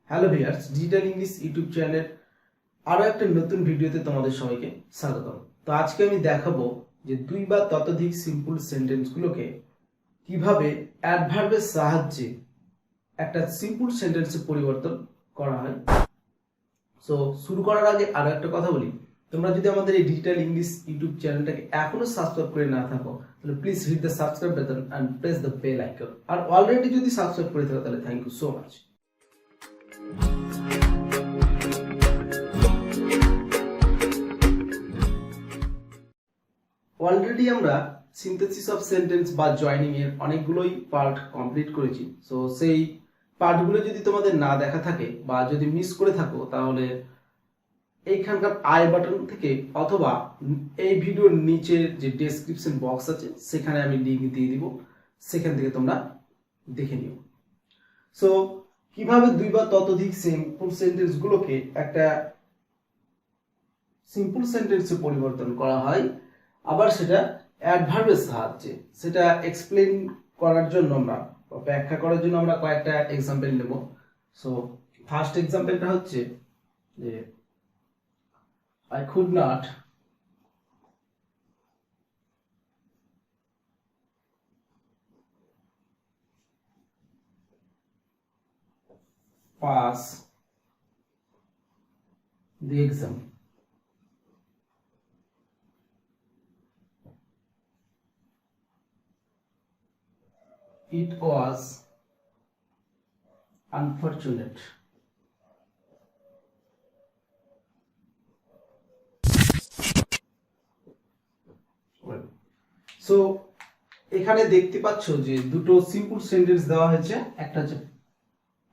Hello viewers, digital English YouTube চ্যানেলের আরো একটা নতুন ভিডিওতে তোমাদের সবাইকে স্বাগতম। তো আজকে আমি দেখাবো যে দুই বা ততোধিক সিম্পল সেন্টেন্সগুলোকে কিভাবে অ্যাডভার্বের সাহায্যে একটা সিম্পল সেন্টেন্সে পরিবর্তন করা হয়। সো শুরু করার আগে আরো একটা কথা বলি, তোমরা যদি আমাদের এই ডিজিটাল ইংলিশ ইউটিউব চ্যানেলটাকে এখনো সাবস্ক্রাইব করে না থাকো তাহলে please hit the subscribe button and press the bell icon. আর অলরেডি যদি সাবস্ক্রাইব করে থাকো তাহলে thank you so much. Already আমরা সিনথেসিস অফ সেন্টেন্স বা জয়নিং এর অনেকগুলোই পার্ট কমপ্লিট করেছি। সো সেই পার্টগুলো যদি তোমাদের না দেখা থাকে বা যদি মিস করে থাকো তাহলে এইখানকার আই বাটন থেকে অথবা এই ভিডিওর নিচে যে ডেসক্রিপশন বক্স আছে সেখানে আমি লিংক দিয়ে দিব, সেখান থেকে তোমরা দেখে নিও। সো কিভাবে দুই বা ততোধিক সিম্পল সেন্টেন্সগুলোকে একটা সিম্পল সেন্টেন্সে পরিবর্তন করা হয়, আবার সেটা অ্যাডভার্বের সাহায্যে, সেটা এক্সপ্লেইন করার জন্য আমরা ব্যাখ্যা করার জন্য আমরা কয়েকটা এক্সাম্পল নেব। সো ফার্স্ট এক্সাম্পলটা হচ্ছে যে I could not pass the exam. It was unfortunate. So এখানে দেখতে পাচ্ছ যে দুটো সিম্পল সেন্টেন্স দেওয়া হয়েছে, একটা হচ্ছে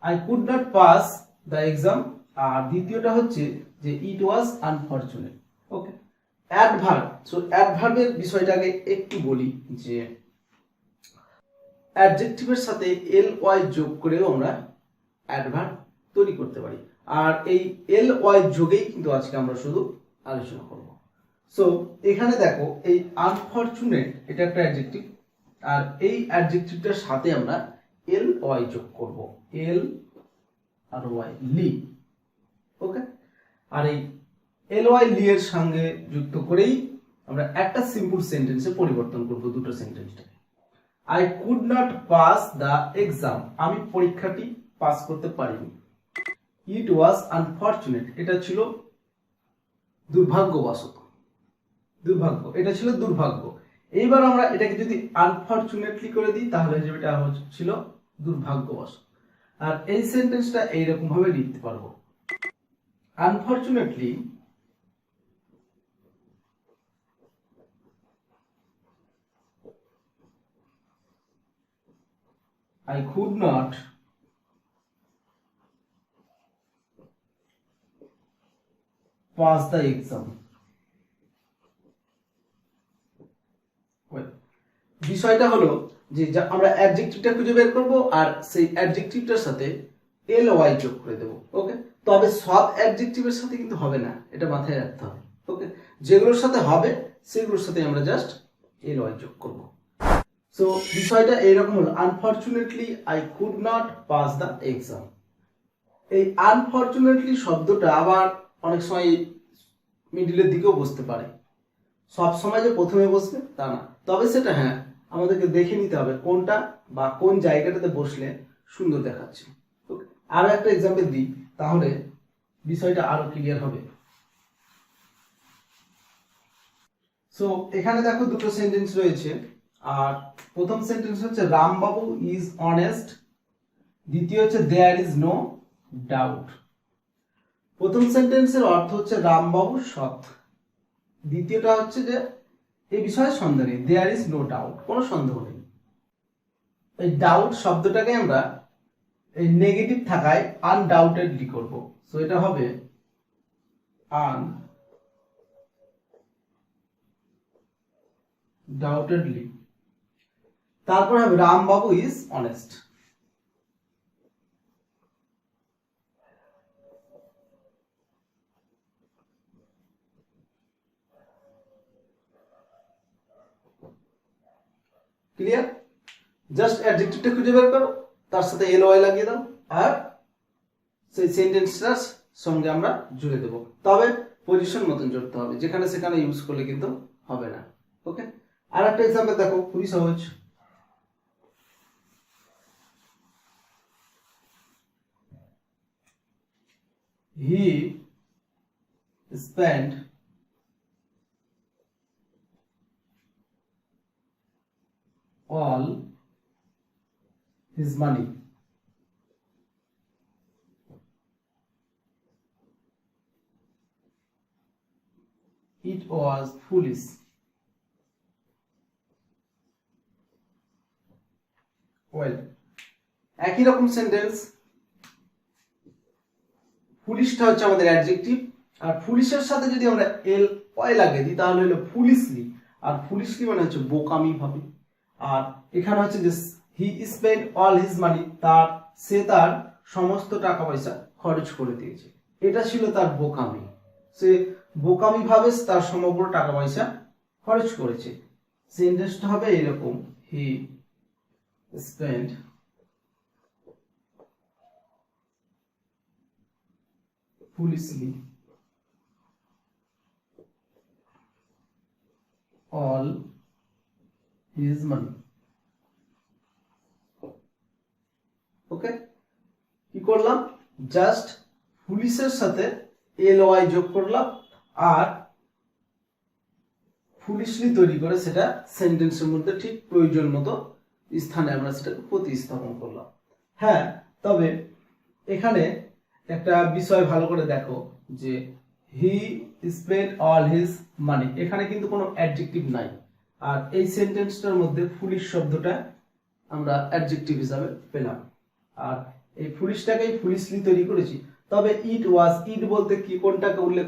I could not pass the exam আর দ্বিতীয়টা হচ্ছে যে it was unfortunate. Okay, adverb. So অ্যাডভার্বের বিষয়টাকে একটু বলি যে অ্যাডজেক্টিভের সাথে ly যোগ করেও আমরা অ্যাডভার্ব তৈরি করতে পারি, আর এই ly যোগেই কিন্তু আজকে আমরা শুধু আলোচনা করব। সো এখানে দেখো এই আনফরচুনেট এটা একটা অ্যাডজেক্টিভ, আর এই অ্যাডজেক্টিভটার সাথে আমরা ly যোগ করব, l আর y, লি। ওকে, আর এই ly লি এর সঙ্গে যুক্ত করেই আমরা একটা সিম্পল সেন্টেন্সে পরিবর্তন করব দুটো সেন্টেন্সটাকে। I could not pass the exam, আমি পরীক্ষাটি পাস করতে পারিনি। It was unfortunate, এটা ছিল দুর্ভাগ্যবশত, দুর্ভাগ্য, এটা ছিল দুর্ভাগ্য। এইবার আমরা এটাকে যদি আনফরচুনেটলি করে দিই তাহলে এটা ছিল দুর্ভাগ্যবশত। আর এই সেন্টেন্সটা এইরকম ভাবে লিখতে পারবো, unfortunately I could not pass the exam. বিষয়টা হলো যে আমরা অ্যাডজেক্টিভটা খুঁজে বের করব আর সেই অ্যাডজেক্টিভটার সাথে ly যোগ করে দেব। ওকে, তবে সব অ্যাডজেক্টিভের সাথে কিন্তু হবে না, এটা মাথায় রাখতে হবে। ওকে, যেগুলোর সাথে হবে সেগুলোর সাথে আমরা জাস্ট ly যোগ করব। সো বিষয়টা এইরকম হলো, unfortunately I could not pass the exam. এই আনফরচুনেটলি শব্দটা আবার অনেক সময় মিডিলের দিকেও বসতে পারে, সব সময় যে প্রথমে বসবে তা না, তবে সেটা হ্যাঁ আমাদেরকে দেখে নিতে হবে কোনটা বা কোন জায়গাটাতে বসলে সুন্দর দেখাচ্ছে। ওকে, আরো একটা এক্সাম্পল দিই তাহলে বিষয়টা আরো ক্লিয়ার হবে। সো এখানে দেখো দুটো সেন্টেন্স রয়েছে, আর প্রথম সেন্টেন্স হচ্ছে রামবাবু ইজ অনেস্ট, দ্বিতীয় হচ্ছে দেয়ার ইজ নো ডাউট। প্রথম সেন্টেন্সের অর্থ হচ্ছে রামবাবু সৎ, দ্বিতীয়টা হচ্ছে যে এই বিষয়ে সন্দেহ নেই, দেয়ার ইজ নো ডাউট, কোনো সন্দেহ নেই। এই ডাউট শব্দটাকে আমরা এই নেগেটিভ থাকায় আনডাউটেডলি করব। সো এটা হবে আনডাউটেডলি, তারপর হবে রামবাবু ইজ অনেস্ট। ক্লিয়ার? জাস্ট অ্যাডজেক্টিভটা খুঁজে বের করো, তার সাথে ly লাগিয়ে দাও, আর সেই সেন্টেন্সটার সঙ্গে আমরা জুড়ে দেব, তবে পজিশন মতন জুড়তে হবে, যেখানে সেখানে ইউজ করলে কিন্তু হবে না। ওকে, আর একটা এক্সাম্পল দেখো, খুবই সহজ। He spent all his money it was foolish. Well, একই রকম সেন্টেন্স, ফুলিশটা হচ্ছে আমাদের অ্যাডজেক্টিভ, আর ফুলিশের সাথে যদি আমরা এল ওয়াই লাগিয়ে দিই তাহলে হলো ফুলিশলি, আর ফুলিশলি মানে হচ্ছে বোকামি ভাবে। আর এখানে হচ্ছে যে he spend all his money, সে তার সমস্ত টাকা পয়সা খরচ করে দিয়েছে, এটা ছিল তার বোকামি, সে বোকামি ভাবে তার সমগ্র টাকা পয়সা খরচ করেছে। সেন্টেন্সটা হবে এরকম, he spend foolishly all his money. ওকে, কি করলাম, জাস্ট ফুলিশের সাথে এল ওয়াই যোগ করলাম আর ফুলিশলি তৈরি করে সেটা সেন্টেন্সের মধ্যে ঠিক প্রয়োজন মতো স্থানে আমরা সেটাকে প্রতিস্থাপন করলাম। হ্যাঁ, তবে এখানে একটা বিষয় ভালো করে দেখো যে হি স্পেন্ড অল হিজ মানি, এখানে কিন্তু কোনো অ্যাডজেক্টিভ নাই, আর এই সেন্টেন্সটার মধ্যে ফুলিশ শব্দটা আমরা অ্যাডজেক্টিভ হিসাবে পেলাম, আর এই ফুলিশটাকেই ফুলিশলি তৈরি করেছি। তবে ইট ওয়াজ, ইট বলতে কি কোনটাকে উল্লেখ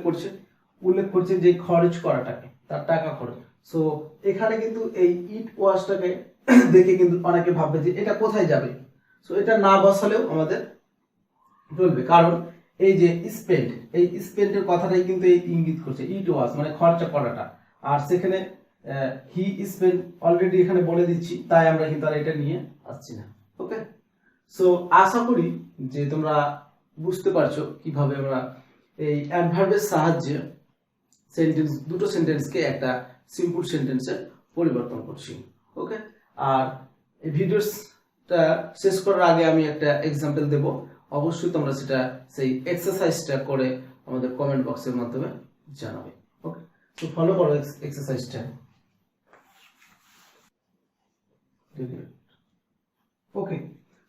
করছে যে খরচ করাটাকে, তার টাকা খরচ। সো এখানে কিন্তু এই ইট ওয়াজটাকে দেখে কিন্তু অনেকে ভাববে যে এটা কোথায় যাবে, সো এটা না বসালেও আমাদের চলবে, কারণ এই যে স্পেন্ড, এই স্পেন্ডের কথাটাই কিন্তু এই ইঙ্গিত করছে, ইট ওয়াজ মানে খরচা করাটা, আর সেখানে হি স্পেন্ড অলরেডি এখানে বলে দিচ্ছি, তাই আমরা কিন্তু আর এটা নিয়ে আসছি না। ওকে, সো আশা করি যে তোমরা বুঝতে পারছো কিভাবে আমরা এই অ্যাডভার্বের সাহায্যে দুটো সেন্টেন্সকে একটা সিম্পল সেন্টেন্সে পরিবর্তন করছি। ওকে, আর এই ভিডিওটা শেষ করার আগে আমি একটা এক্সাম্পল দেব, অবশ্যই তোমরা সেটা সেই এক্সারসাইজটা করে আমাদের কমেন্ট বক্সের মাধ্যমে জানাবে। ওকে, তো ফলো করো এক্সারসাইজটা। ওকে,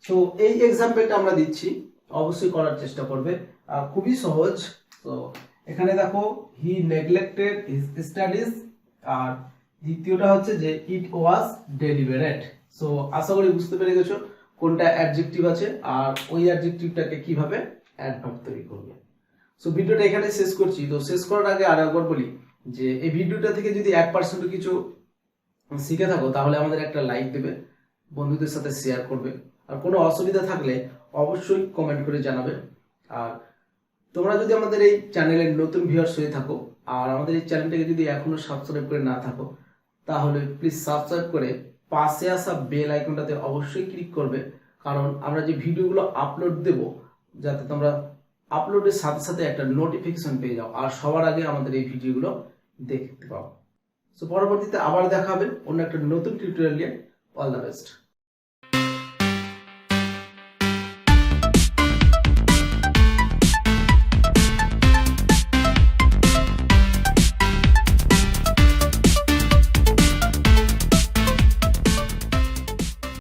তো এই এক্সাম্পলটা আমরা দিচ্ছি, অবশ্যই করার চেষ্টা করবে, আর খুবই সহজ। তো এখানে দেখো হি নেগলেক্টেড হিজ স্টাডিজ, আর দ্বিতীয়টা হচ্ছে যে ইট ওয়াজ ডেলিবারেট। সো আশা করি বুঝতে পেরে গেছো কোনটা অ্যাডজেক্টিভ আছে আর ওই অ্যাডজেক্টিভটাকে কিভাবে অ্যাডভার্ব তৈরি করবে। সো ভিডিওটা এখানে শেষ করছি। তো শেষ করার আগে আরেকবার বলি যে এই ভিডিওটা থেকে যদি 1% কিছু শিখে থাকো তাহলে আমাদের একটা লাইক দেবে, বন্ধুদের সাথে শেয়ার করবে, আর কোনো অসুবিধা থাকলে অবশ্যই কমেন্ট করে জানাবে। আর তোমরা যদি আমাদের এই চ্যানেলের নতুন ভিউয়ার্স হয়ে থাকো আর আমাদের এই চ্যানেলটাকে যদি এখনো সাবস্ক্রাইব করে না থাকো তাহলে প্লিজ সাবস্ক্রাইব করে পাশে আসা বেল আইকনটাতে অবশ্যই ক্লিক করবে, কারণ আমরা যে ভিডিওগুলো আপলোড দেব যাতে তোমরা আপলোডের সাথে সাথে একটা নোটিফিকেশন পেয়ে যাও আর সবার আগে আমাদের এই ভিডিওগুলো দেখতে পাও। সো পরবর্তীতে আবার দেখা হবে অন্য একটা নতুন টিউটোরিয়াল নিয়ে। All the best.